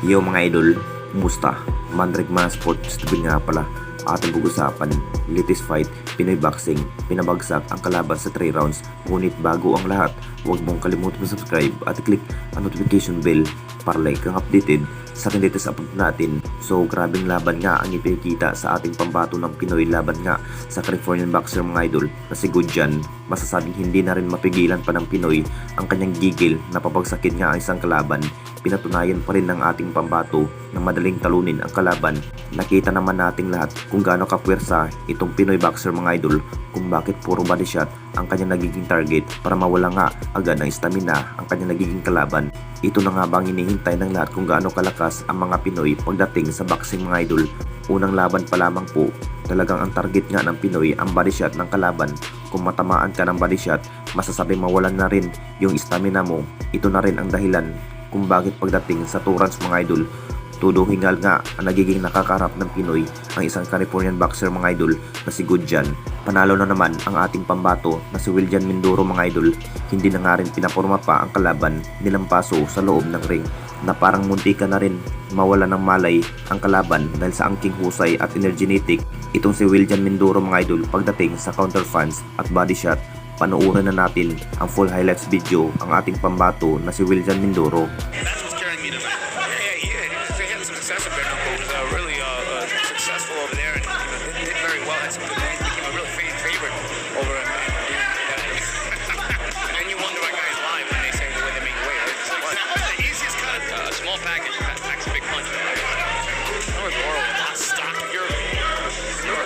Yo mga idol, kumusta? Mandreg mga sports TV nga pala. Ating pag-usapan, latest fight, Pinoy Boxing, pinabagsak ang kalaban sa 3 rounds. Ngunit bago ang lahat, huwag mong kalimutan subscribe at click ang notification bell para like kang updated sa ating latest upload natin. So grabing laban nga ang ipinakita sa ating pambato ng Pinoy laban nga sa Californian boxer mga idol na si Gudjan. Masasabing hindi na rin mapigilan pa ng Pinoy ang kanyang gigil na pabagsakin nga ang isang kalaban. Pinatunayan pa rin ng ating pambato na madaling talunin ang kalaban. Nakita naman nating lahat kung gaano kapwersa itong Pinoy boxer mga idol, kung bakit puro body shot ang kanyang nagiging target para mawala nga agad ng stamina ang kanyang nagiging kalaban. Ito na nga bang hinihintay ng lahat kung gaano kalakas ang mga Pinoy pagdating sa boxing mga idol. Unang laban pa lamang po, talagang ang target nga ng Pinoy ang body shot ng kalaban. Kung matamaan ka ng body shot, masasabi mawalan na rin yung stamina mo. Ito na rin ang dahilan kung bakit pagdating sa 2 rounds mga idol, todo hingal nga ang nagiging nakakarap ng Pinoy ang isang Californian boxer mga idol na si Gudjan. Panalo na naman ang ating pambato na si Wiljan Mindoro mga idol. Hindi na nga rin pinaporma pa ang kalaban, nilampaso sa loob ng ring na parang munti ka na rin mawala ng malay ang kalaban dahil sa angking husay at energetic itong si Wiljan Mindoro mga idol pagdating sa counter punch at body shot. Panoorin na natin ang full highlights video ang ating pambato na si Wiljan Mindoro. That's what's carrying me tonight. Yeah, he had some success up there. Was really successful over there, and did very well. Had some good wins. Became a real favorite over him. And then you wonder why guys lie when they say the way they make weight. It's like, the easiest kind of small package packs a big punch. Mindoro, a lot of stock. You're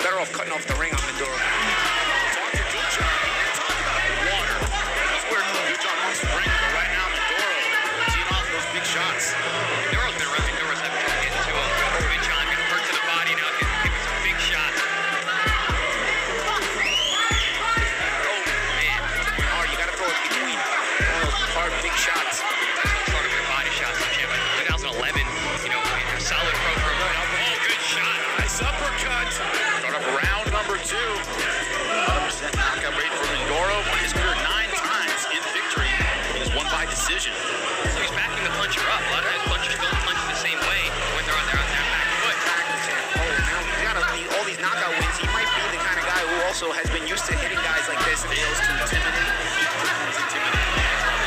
better off cutting off the ring on Mindoro. Shots. Minduro's been running. Minduro's having to get into a big shot, getting hurt to the body now, getting some big shots. Oh man, hard. You gotta throw it between hard big shots. Sort of your body shots and shit. Like 2011, a solid program. Oh, good shot. Nice uppercut. Start up round number 2. 100% knockout rate for Mindoro. Won his career 9 times in victory. He has won by decision. So he's backing the puncher up. A lot of his punchers don't punch the same way when they're on their back foot. Oh, now you gotta need all these knockout wins. He might be the kind of guy who also has been used to hitting guys like this and fails to intimidate. He's intimidating.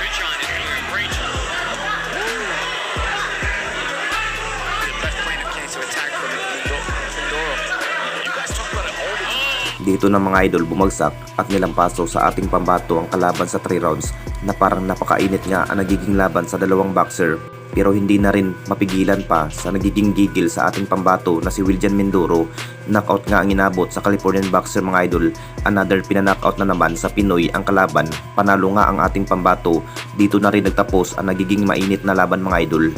Richon is doing a great job. The best plan of cancer attack from Mindoro. You guys talk about it all the time. Dito na mga idol bumagsak at nilampaso sa ating pambato ang kalaban sa 3 rounds na parang napakainit nga ang nagiging laban sa dalawang boxer, pero hindi na rin mapigilan pa sa nagiging gigil sa ating pambato na si Wiljan Mindoro. Knockout nga ang inabot sa Californian boxer mga idol. Another pinaknockout na naman sa Pinoy ang kalaban. Panalo nga ang ating pambato. Dito na rin nagtapos ang nagiging mainit na laban mga idol.